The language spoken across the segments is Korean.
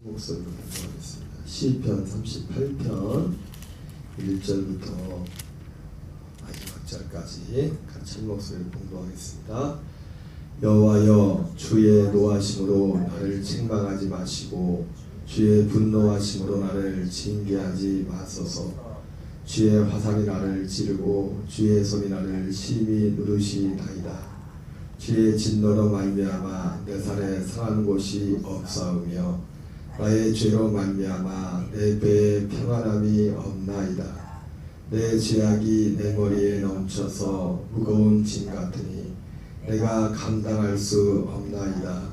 목소리로 공부하겠습니다. 시편 38편 1절부터 마지막 절까지 같이 목소리로 공부하겠습니다. 여호와여, 주의 노하심으로 나를 책망하지 마시고 주의 분노하심으로 나를 징계하지 마소서. 주의 화살이 나를 찌르고 주의 손이 나를 심히 누르시나이다. 주의 진노로 말미암아 내 살에 상한 곳이 없사오며 나의 죄로 말미암아 내 배에 평안함이 없나이다. 내 죄악이 내 머리에 넘쳐서 무거운 짐 같으니 내가 감당할 수 없나이다.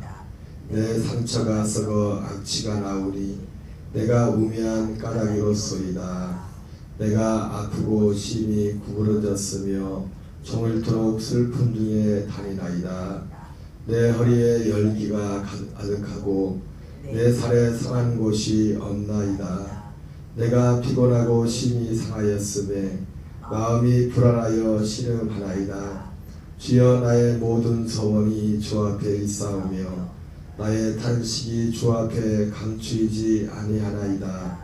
내 상처가 썩어 악취가 나오니 내가 우매한 까닭이로소이다. 내가 아프고 심히 구부러졌으며 종일토록 슬픔 중에 다니나이다. 내 허리에 열기가 가득하고 내 살에 상한 곳이 없나이다. 내가 피곤하고 심히 상하였음에 마음이 불안하여 신음하나이다. 주여, 나의 모든 소원이 주 앞에 있사오며 나의 탄식이 주 앞에 감추이지 아니하나이다.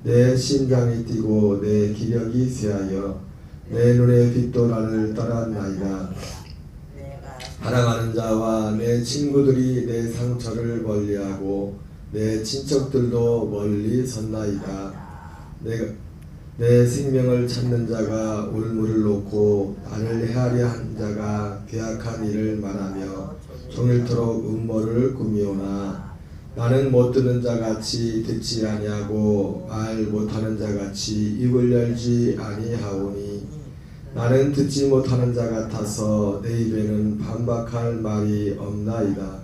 내 심장이 뛰고 내 기력이 쇠하여 내 눈의 빛도 나를 떠났나이다. 사랑하는 자와 내 친구들이 내 상처를 멀리하고 내 친척들도 멀리 섰나이다. 내 생명을 찾는 자가 울무를 놓고 나를 해하려 한 자가 괴악한 일을 말하며 종일토록 음모를 꾸미오나 나는 못 듣는 자같이 듣지 아니하고 말 못하는 자같이 입을 열지 아니하오니 나는 듣지 못하는 자 같아서 내 입에는 반박할 말이 없나이다.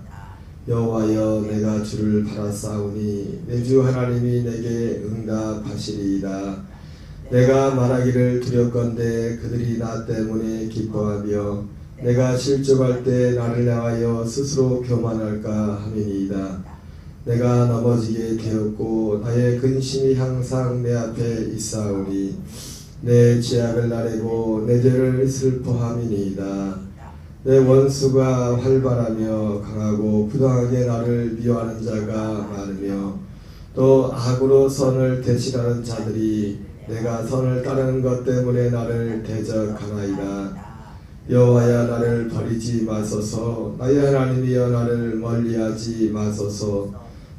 여호와여, 내가 주를 바라싸우니 내 주 하나님이 내게 응답하시리이다. 내가 말하기를 두렵건대 그들이 나 때문에 기뻐하며 내가 실족할 때 나를 향하여 스스로 교만할까 함이니이다. 내가 넘어지게 되었고 나의 근심이 항상 내 앞에 있사오니 내 죄악을 나르고 내 죄를 슬퍼함이니이다. 내 원수가 활발하며 강하고 부당하게 나를 미워하는 자가 많으며 또 악으로 선을 대신하는 자들이 내가 선을 따르는 것 때문에 나를 대적하나이다. 여호와야, 나를 버리지 마소서. 나의 하나님이여, 나를 멀리하지 마소서.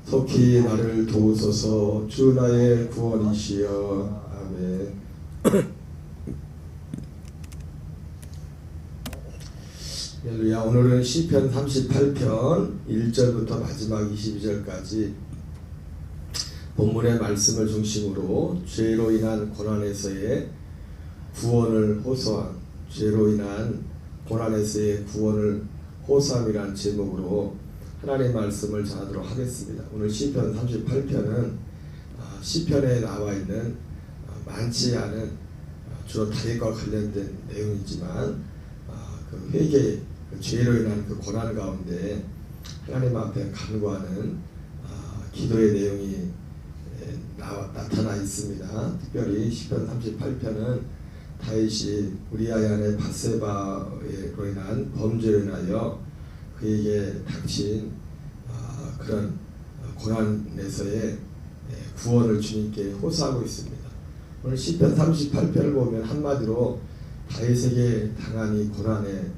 속히 나를 도우소서. 주 나의 구원이시여. 아멘. 할렐루야. 오늘은 시편 38편 1절부터 마지막 22절까지 본문의 말씀을 중심으로 죄로 인한 고난에서의 구원을 호소한, 죄로 인한 고난에서의 구원을 호소함이라는 제목으로 하나님의 말씀을 전하도록 하겠습니다. 오늘 시편 38편은 시편에 나와 있는 많지 않은 주로 다윗과 관련된 내용이지만 그 회개, 그 죄로 인한 그 고난 가운데 하나님 앞에 간구하는 기도의 내용이 나타나 있습니다. 특별히 시편 38편은 다윗이 우리아의 아내 밧세바로 인한 범죄로 인하여 그에게 닥친 그런 고난에서의 구원을 주님께 호소하고 있습니다. 오늘 시편 38편을 보면 한마디로 다윗에게 당한 이 고난의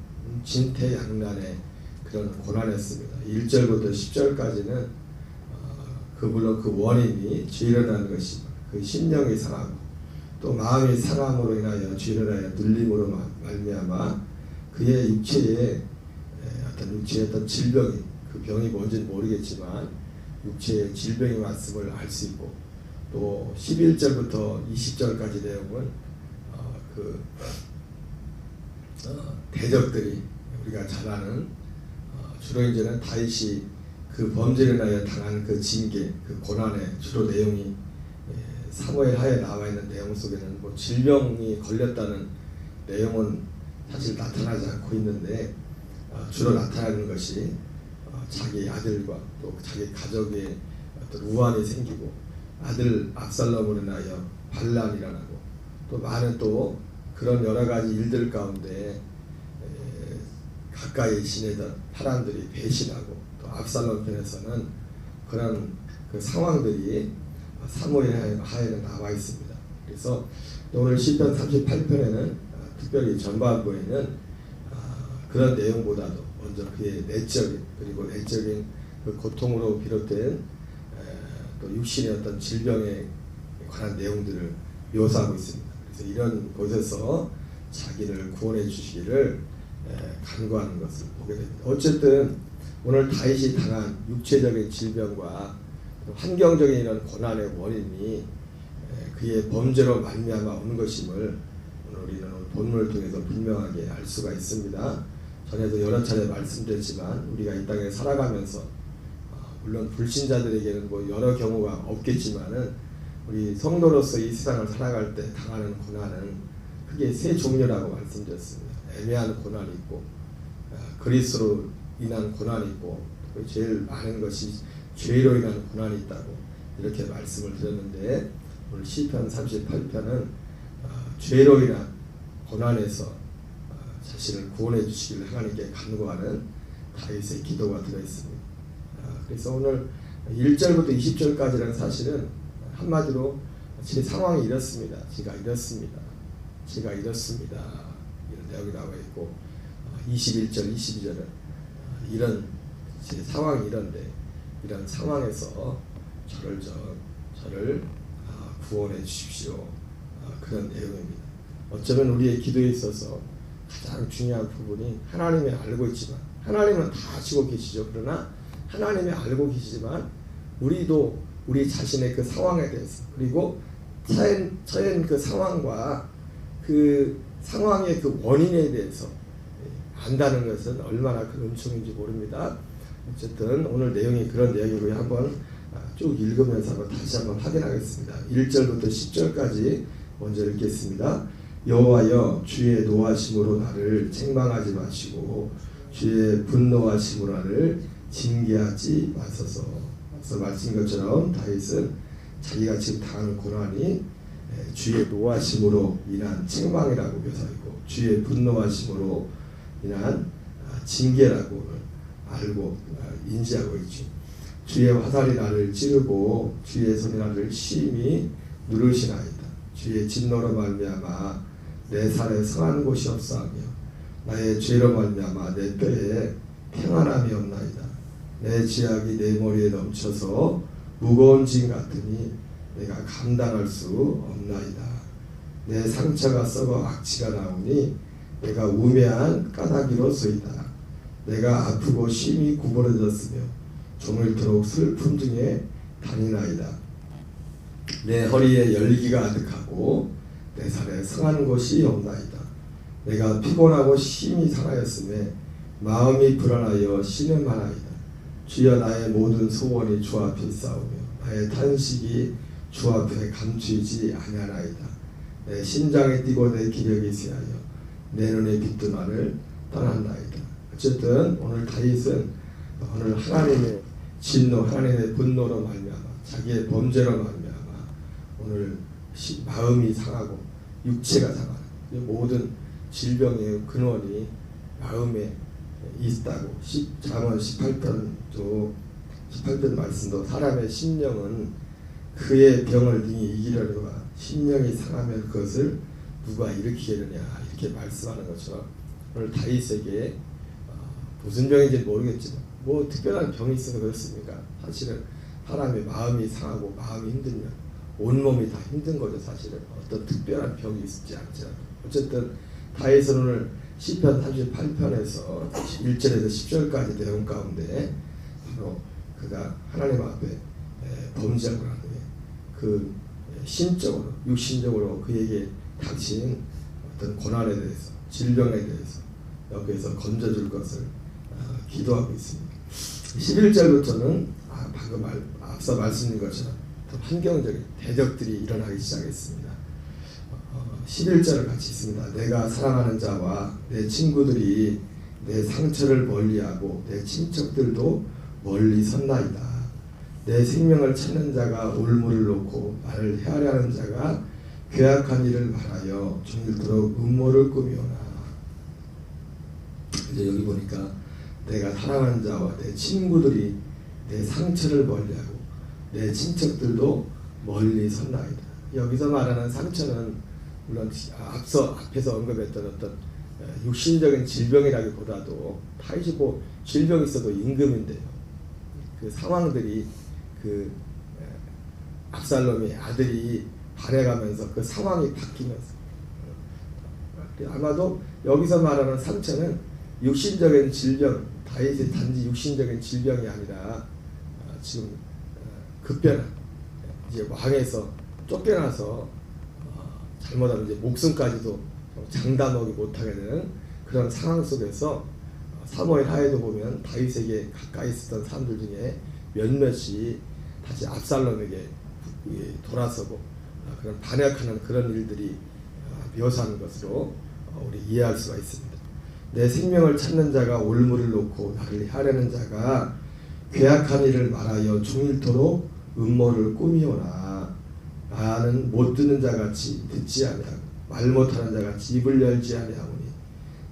진퇴양난의 그런 고난이었습니다. 1절부터 10절까지는 물론 그 원인이 죄로 인한 것이 그 심령이 상하고 또 마음이 상함으로 인하여 죄로 인하여 눌림으로 말미암아 그의 육체에 어떤 질병이, 그 병이 뭔지는 모르겠지만 육체에 질병이 왔음을 알 수 있고, 또 11절부터 20절까지 내용은 대적들이 우리가 잘 아는 주로 이제는 다윗이 그 범죄를 인하여 당한 그 징계, 그 고난의 주로 내용이 사무엘 하에 나와 있는 내용 속에는 뭐 질병이 걸렸다는 내용은 사실 나타나지 않고 있는데 주로 나타나는 것이 자기 아들과 또 자기 가족의 어떤 우환이 생기고 아들 압살롬으로 인하여 반란이 일어나고 또 많은 또 그런 여러 가지 일들 가운데 가까이 지내던 사람들이 배신하고 또 압살롬 편에서는 그런 그 상황들이 사무엘 하에는 나와 있습니다. 그래서 오늘 시편 38편에는 특별히 전반부에는 그런 내용보다도 먼저 그의 내적인 그리고 내적인 그 고통으로 비롯된 또 육신의 어떤 질병에 관한 내용들을 묘사하고 있습니다. 그래서 이런 곳에서 자기를 구원해 주시기를 간구하는 것을 보게 됩니다. 어쨌든 오늘 다윗이 당한 육체적인 질병과 환경적인 이런 고난의 원인이 그의 범죄로 말미암아 오는 것임을 오늘 우리는 본문을 통해서 분명하게 알 수가 있습니다. 전에도 여러 차례 말씀드렸지만 우리가 이 땅에 살아가면서 물론 불신자들에게는 뭐 여러 경우가 없겠지만은 우리 성도로서 이 세상을 살아갈 때 당하는 고난은 크게 세 종류라고 말씀드렸습니다. 애매한 고난이 있고 그리스도로 인한 고난이 있고 제일 많은 것이 죄로 인한 고난이 있다고 이렇게 말씀을 드렸는데 오늘 시편 38편은 죄로 인한 고난에서 자신을 구원해 주시기를 하나님께 간구하는 다윗의 기도가 들어있습니다. 그래서 오늘 1절부터 20절까지는 사실은 한마디로 제 상황이 이렇습니다. 제가 이렇습니다. 이런 내용이 나와 있고 21절, 22절은 이런 제 상황이 이런데 이런 상황에서 저를 구원해 주십시오. 그런 내용입니다. 어쩌면 우리의 기도에 있어서 가장 중요한 부분이 하나님이 알고 있지만 하나님은 다 아시고 계시죠. 그러나 하나님이 알고 계시지만 우리도 우리 자신의 그 상황에 대해서 그리고 처한 그 상황과 그 상황의 그 원인에 대해서 안다는 것은 얼마나 큰 은총인지 모릅니다. 어쨌든 오늘 내용이 그런 내용이고요. 한번 쭉 읽으면서 한번 다시 한번 확인하겠습니다. 1절부터 10절까지 먼저 읽겠습니다. 여호와여 주의 노하심으로 나를 책망하지 마시고 주의 분노하심으로 나를 징계하지 마소서. 앞서 말씀인 것처럼 다윗은 자기가 지금 당하는 고난이 주의 노하심으로 인한 책망이라고 묘사하고 주의 분노하심으로 인한 징계라고 알고 인지하고 있죠. 주의 화살이 나를 찌르고 주의 손이 나를 심히 누르시나이다. 주의 진노로 말미암아 내 살에 성한 곳이 없사하며 나의 죄로 말미암아 내 뼈에 평안함이 없나이다. 내 죄악이 내 머리에 넘쳐서 무거운 짐 같으니 내가 감당할 수 없나이다. 내 상처가 썩어 악취가 나오니 내가 우매한 까닭이로소이다. 내가 아프고 심히 구부러졌으며 종일토록 슬픔 중에 다니나이다. 내 허리에 열기가 아득하고 내 살에 성한 곳이 없나이다. 내가 피곤하고 심히 상하였음에 마음이 불안하여 신음하나이다. 주여 나의 모든 소원이 주 앞에 싸우며 나의 탄식이 주 앞에 감추이지 아니하나이다. 내 심장이 뛰고 내 기력이 쇠하여 내 눈에 빛도 나를 떠난나이다. 어쨌든 오늘 다윗은 오늘 하나님의 진노, 하나님의 분노로 말미암아 자기의 범죄로 말미암아 오늘 마음이 상하고 육체가 상하는 모든 질병의 근원이 마음에 있다고 잠언 18편 말씀도 사람의 심령은 그의 병을 능히 이기려니와 심령이 상하면 그것을 누가 일으키겠느냐 이렇게 말씀하는 것처럼 오늘 다윗에게 무슨 병인지 모르겠지만 뭐 특별한 병이 있어서 그렇습니까? 사실은 사람의 마음이 상하고 마음이 힘들면 온몸이 다 힘든 거죠. 사실은 어떤 특별한 병이 있지 않지만 어쨌든 다윗은 오늘 시편 38편에서 1절에서 10절까지 내용 가운데 바로 그가 하나님 앞에 범죄하고 난 후에 그 신적으로 육신적으로 그에게 닥친 어떤 고난에 대해서 질병에 대해서 여기에서 건져줄 것을 기도하고 있습니다. 11절부터는 방금 앞서 말씀드린 것처럼 환경적인 대적들이 일어나기 시작했습니다. 11절을 같이 있습니다. 내가 사랑하는 자와 내 친구들이 내 상처를 멀리하고 내 친척들도 멀리 선나이다. 내 생명을 찾는 자가 올무를 놓고 나를 헤아려 하는 자가 괴악한 일을 말하여 종일토록 음모를 꾸미오나. 이제 여기 보니까 내가 사랑하는 자와 내 친구들이 내 상처를 멀리하고 내 친척들도 멀리 섰나이다. 여기서 말하는 상처는 물론 앞에서 언급했던 어떤 육신적인 질병이라기보다도 다윗이 뭐 질병이 있어도 임금인데요. 그 상황들이 그 압살롬의 아들이 반해가면서 그 상황이 바뀌면서 아마도 여기서 말하는 상처는 육신적인 질병, 다윗의 단지 육신적인 질병이 아니라 지금 급변한 이제 왕에서 쫓겨나서 잘못하면 이제 목숨까지도 장담하기 못하게 되는 그런 상황 속에서 사무엘 하에도 보면 다윗에게 가까이 있었던 사람들 중에 몇몇이 다시 압살롬에게 돌아서고 그런 반역하는 그런 일들이 묘사하는 것으로 우리 이해할 수가 있습니다. 내 생명을 찾는 자가 올무를 놓고 나를 해하려는 자가 괴악한 일을 말하여 종일토록 음모를 꾸미오나 나는 못 듣는 자같이 듣지 아니하고 말 못하는 자같이 입을 열지 아니하오니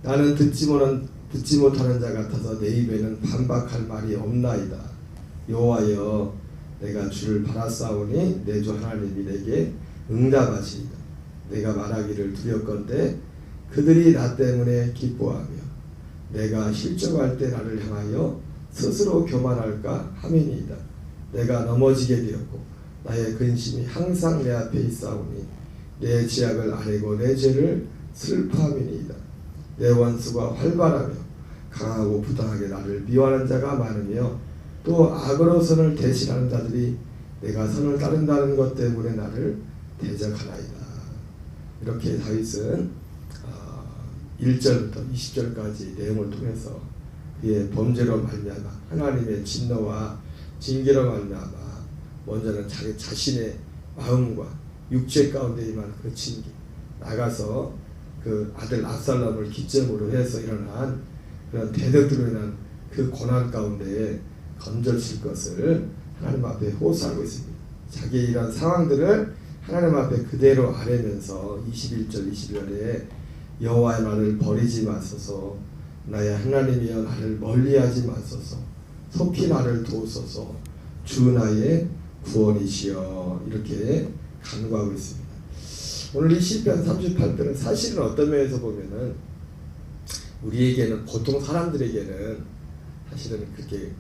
나는 듣지 못하는 자 같아서 내 입에는 반박할 말이 없나이다. 여호와여 내가 주를 바라싸우니 내 주 하나님이 내게 응답하시리다. 내가 말하기를 두렵건대 그들이 나 때문에 기뻐하며 내가 실족할 때 나를 향하여 스스로 교만할까 함이니이다. 내가 넘어지게 되었고 나의 근심이 항상 내 앞에 있사오니 내 죄악을 아뢰고 내 죄를 슬퍼함이니이다. 내 원수가 활발하며 강하고 부당하게 나를 미워하는 자가 많으며 또 악으로 선을 대신하는 자들이 내가 선을 따른다는 것 때문에 나를 대적하나이다. 이렇게 다윗은 1절부터 20절까지 내용을 통해서 그의 범죄로 말미암아 하나님의 진노와 징계로 말미암아 먼저는 자기 자신의 마음과 육체 가운데 임한 그 징계, 나가서 그 아들 압살롬을 기점으로 해서 일어난 그런 대적들로 인한 그 고난 가운데 건져질 것을 하나님 앞에 호소하고 있습니다. 자기의 이런 상황들을 하나님 앞에 그대로 아뢰면서 21절 22절에 여호와의 말을 버리지 마소서, 나의 하나님이여 나를 멀리하지 마소서, 속히 나를 도우소서, 주 나의 구원이시여, 이렇게 간구하고 있습니다. 오늘 이 시편 38편은 사실은 어떤 면에서 보면은 우리에게는, 보통 사람들에게는 사실은 그렇게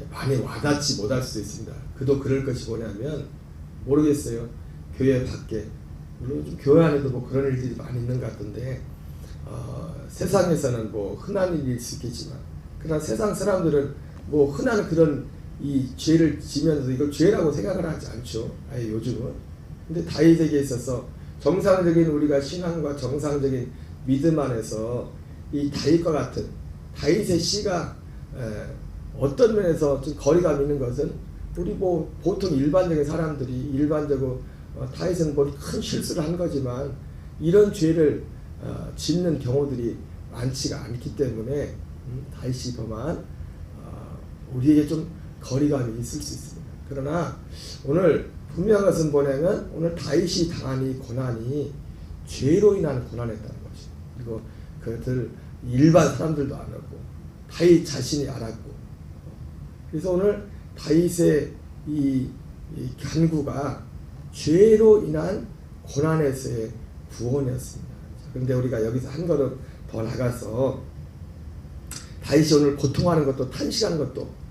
많이 와닿지 못할 수도 있습니다. 그도 그럴 것이 뭐냐면, 모르겠어요. 교회 밖에, 물론 좀 교회 안에도 뭐 그런 일들이 많이 있는 것 같은데, 세상에서는 뭐 흔한 일일 수 있겠지만, 그러나 세상 사람들은 뭐 흔한 그런 이 죄를 지면서 이걸 죄라고 생각을 하지 않죠. 아예 요즘은. 근데 다윗에게 있어서 정상적인 우리가 신앙과 정상적인 믿음 안에서 이 다윗과 같은 다윗의 시가 어떤 면에서 좀 거리감 있는 것은, 우리 뭐 보통 일반적인 사람들이 일반적으로 다윗은 뭐 큰 실수를 한 거지만 이런 죄를 짓는 경우들이 많지가 않기 때문에 다윗이 범한 우리에게 좀 거리감이 있을 수 있습니다. 그러나 오늘 분명한 것은 뭐냐면, 오늘 다윗이 당한 이 고난이 죄로 인한 고난이었다는 것이죠. 그리고 그것을 일반 사람들도 알았고 다윗 자신이 알았고, 그래서 오늘 다윗의 이 간구가 죄로 인한 고난에서의 구원이었습니다. 그런데 우리가 여기서 한 걸음 더 나가서 다윗이 오늘 고통하는 것도 탄식하는 것도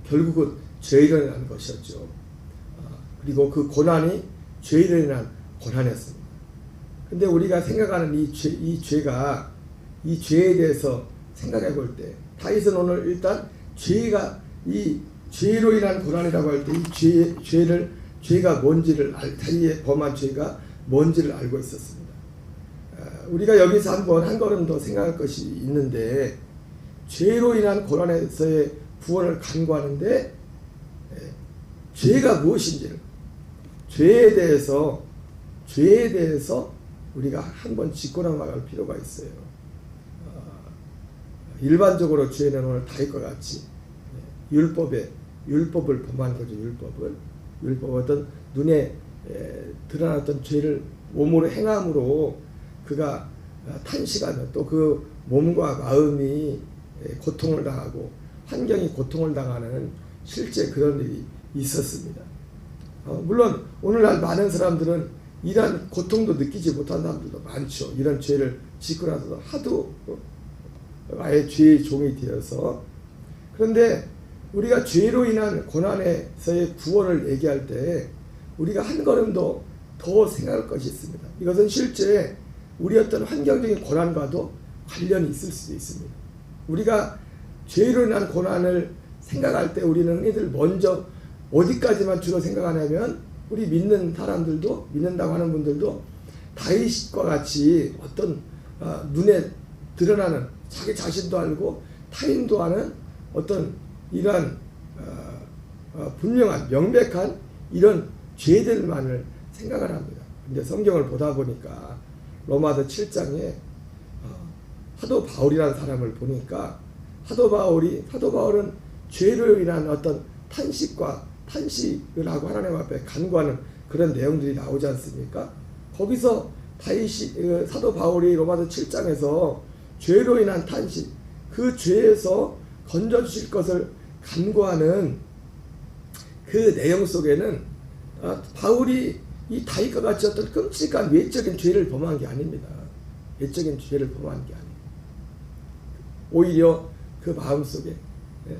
결국은 죄로 인한 것이었죠. 그리고 그 고난이 죄로 인한 고난이었습니다. 근데 우리가 생각하는 이 죄에 대해서 생각해 볼 때, 다윗은 오늘 일단 이 죄로 인한 고난이라고 할 때 이 죄가 뭔지를 자기의 범한 죄가 뭔지를 알고 있었습니다. 우리가 여기서 한 걸음 더 생각할 것이 있는데, 죄로 인한 고난에서의 구원을 간구하는데 죄가 무엇인지를, 죄에 대해서 우리가 한번 짚고나갈 필요가 있어요. 일반적으로 죄는 오늘 다윗과 같이 율법을 범한 거죠. 율법 어떤 눈에 드러났던 죄를 몸으로 행함으로 그가 탄식하며 또 그 몸과 마음이 고통을 당하고 환경이 고통을 당하는 실제 그런 일이 있었습니다. 물론 오늘날 많은 사람들은 이러한 고통도 느끼지 못한 사람들도 많죠. 이런 죄를 짓고 나서도 하도 아예 죄의 종이 되어서. 그런데 우리가 죄로 인한 고난에서의 구원을 얘기할 때 우리가 한 걸음도 더 생각할 것이 있습니다. 이것은 실제 우리 어떤 환경적인 고난과도 관련이 있을 수도 있습니다. 우리가 죄로 인한 고난을 생각할 때 우리는 흔히들 먼저 어디까지만 주로 생각하냐면 우리 믿는 사람들도, 믿는다고 하는 분들도 다윗과 같이 어떤 눈에 드러나는 자기 자신도 알고 타인도 아는 어떤 이러한 분명한 명백한 이런 죄들만을 생각을 합니다. 근데 성경을 보다 보니까 로마서 7장에 사도 바울이라는 사람을 보니까 사도 바울은 죄로 인한 어떤 탄식을 하고 하나님 앞에 간구하는 그런 내용들이 나오지 않습니까? 거기서 사도 바울이 로마서 7장에서 죄로 인한 탄식, 그 죄에서 건져주실 것을 간구하는 그 내용 속에는 바울이 이 다윗과 같이 어떤 끔찍한 외적인 죄를 범한 게 아닙니다. 외적인 죄를 범한 게 아닙니다. 오히려 그 마음속에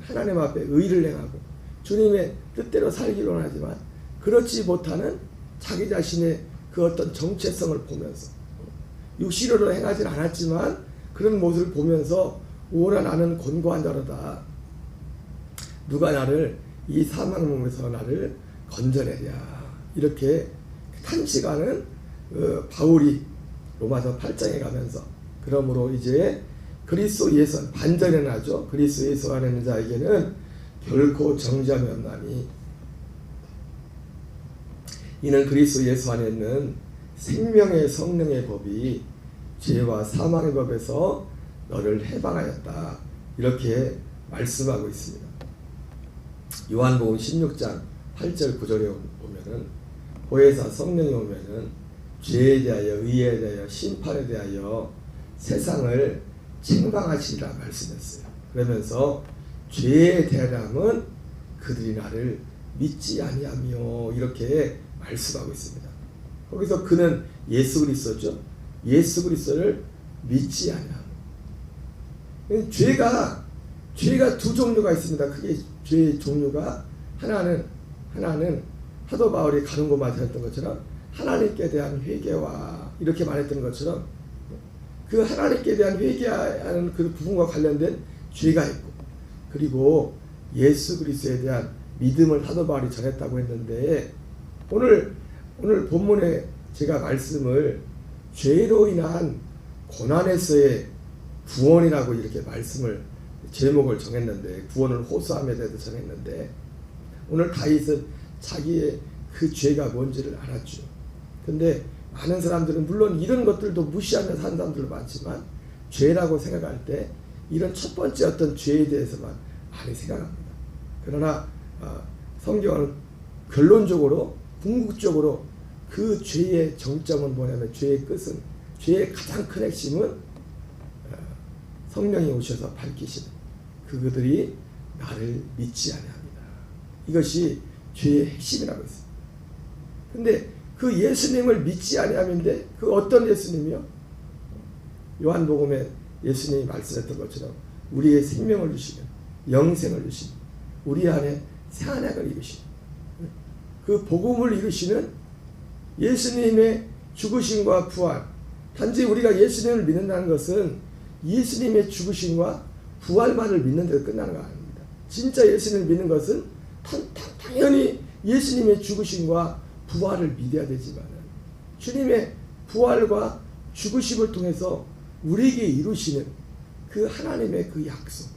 하나님 앞에 의를 행하고 주님의 뜻대로 살기로 하지만 그렇지 못하는 자기 자신의 그 어떤 정체성을 보면서 육신으로 행하진 않았지만 그런 모습을 보면서 오라 나는 곤고한 자로다. 누가 나를 이 사망 몸에서 나를 건져내랴. 이렇게 탄식하는 바울이 로마서 8장에 가면서 그러므로 이제 그리스도 예수 반전에 나죠. 그리스도 예수 안에 있는 자에게는 결코 정죄함이 없나니 이는 그리스도 예수 안에 있는 생명의 성령의 법이 죄와 사망의 법에서 너를 해방하였다. 이렇게 말씀하고 있습니다. 요한복음 16장 8절 9절에 보면은 보혜사 성령이 오면은 죄에 대하여 의에 대하여 심판에 대하여 세상을 책망하시리라 말씀했어요. 그러면서 죄에 대함은 그들이 나를 믿지 아니하며 이렇게 말씀하고 있습니다. 거기서 그는 예수 그리스도죠. 예수 그리스도를 믿지 아니하며 죄가 두 종류가 있습니다. 그게 죄의 종류가 하나는 사도 바울이 가는 곳마다 했던 것처럼 하나님께 대한 회개와 이렇게 말했던 것처럼 그 하나님께 대한 회개하는 그 부분과 관련된 죄가 있고 그리고 예수 그리스도에 대한 믿음을 사도 바울이 전했다고 했는데 오늘 본문에 제가 말씀을 죄로 인한 고난에서의 구원이라고 이렇게 말씀을 제목을 정했는데 구원을 호소함에 대해서 정했는데 오늘 다윗은 자기의 그 죄가 뭔지를 알았죠. 근데 많은 사람들은 물론 이런 것들도 무시하면서 사는 사람들도 많지만 죄라고 생각할 때 이런 첫 번째 어떤 죄에 대해서만 많이 생각합니다. 그러나 성경은 결론적으로 궁극적으로 그 죄의 정점은 뭐냐면 죄의 끝은 죄의 가장 큰 핵심은 성령이 오셔서 밝히시는 그들이 나를 믿지 아니합니다. 이것이 죄의 핵심이라고 했습니다. 근데 그 예수님을 믿지 아니함인데 그 어떤 예수님이요? 요한복음에 예수님이 말씀했던 것처럼 우리의 생명을 주시는 영생을 주시는 우리 안에 새 언약을 이루시는 그 복음을 이루시는 예수님의 죽으심과 부활. 단지 우리가 예수님을 믿는다는 것은 예수님의 죽으심과 부활만을 믿는 데서 끝나는 거 아닙니다. 진짜 예수님을 믿는 것은 당연히 예수님의 죽으심과 부활을 믿어야 되지만 주님의 부활과 죽으심을 통해서 우리에게 이루시는 그 하나님의 그 약속,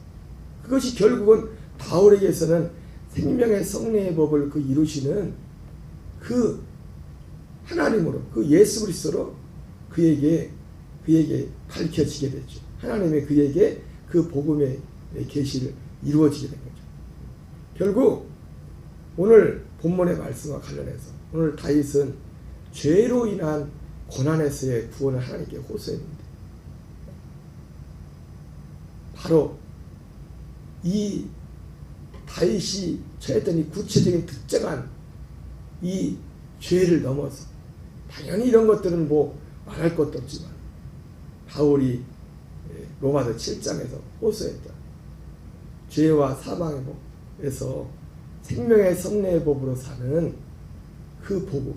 그것이 결국은 바울에게서는 생명의 성령의 법을 그 이루시는 그 하나님으로 그 예수 그리스도로 그에게 밝혀지게 됐죠. 하나님의 그에게 그 복음의 계시를 이루어지게 된 거죠. 결국 오늘 본문의 말씀과 관련해서 오늘 다윗은 죄로 인한 고난에서의 구원을 하나님께 호소했는데 바로 이 다윗이 처했던 이 구체적인 특정한 이 죄를 넘어서 당연히 이런 것들은 뭐 말할 것도 없지만 바울이 로마서 7장에서 호소했다. 죄와 사망의 법에서 생명의 성례의 법으로 사는 그 복음.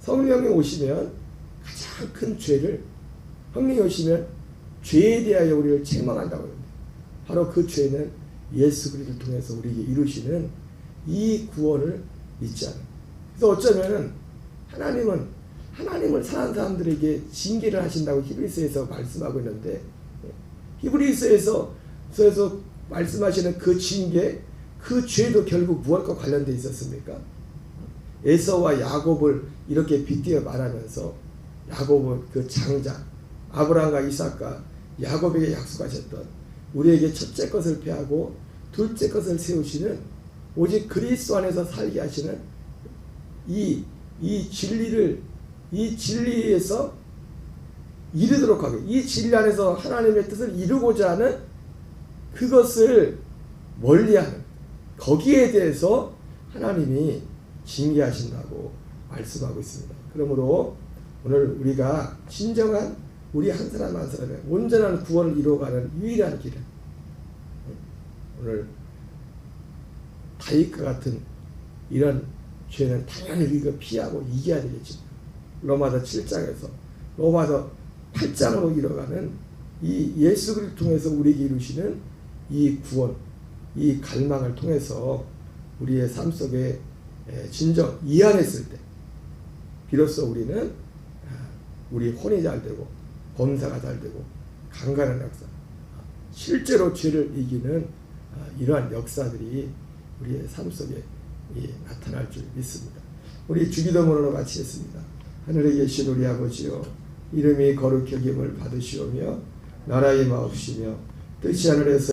성령이 오시면 가장 큰 죄를, 성령이 오시면 죄에 대하여 우리를 책망한다고 합니다. 바로 그 죄는 예수 그리스도를 통해서 우리에게 이루시는 이 구원을 믿지 않아요. 그래서 어쩌면 하나님을 사는 사람들에게 징계를 하신다고 히브리서에서 말씀하고 있는데, 히브리서에서 말씀하시는 그 징계, 그 죄도 결국 무엇과 관련되어 있었습니까? 에서와 야곱을 이렇게 빗대어 말하면서 야곱은 그 장자, 아브라함과 이삭과 야곱에게 약속하셨던 우리에게 첫째 것을 패하고 둘째 것을 세우시는 오직 그리스도 안에서 살게 하시는 이 진리에서 이르도록 하게, 이 진리 안에서 하나님의 뜻을 이루고자 하는 그것을 멀리하는, 거기에 대해서 하나님이 징계하신다고 말씀하고 있습니다. 그러므로 오늘 우리가 진정한 우리 한 사람 한 사람의 온전한 구원을 이루어가는 유일한 길은, 오늘 다윗과 같은 이런 죄는 당연히 우리가 피하고 이겨야 되겠지만, 로마서 7장에서 로마서 8장으로 이뤄가는 이 예수 그리스도를 통해서 우리에게 이루시는 이 구원, 이 갈망을 통해서 우리의 삶 속에 진정 이해했을 때 비로소 우리는 우리 혼이 잘 되고 범사가 잘 되고 강건한 역사, 실제로 죄를 이기는 이러한 역사들이 우리의 삶 속에 나타날 줄 믿습니다. 우리 주기도문으로 마치겠습니다. 하늘에 계신 우리 아버지여, 이름이 거룩히 여김을 받으시오며 나라의 마옵시며 뜻이 하늘에서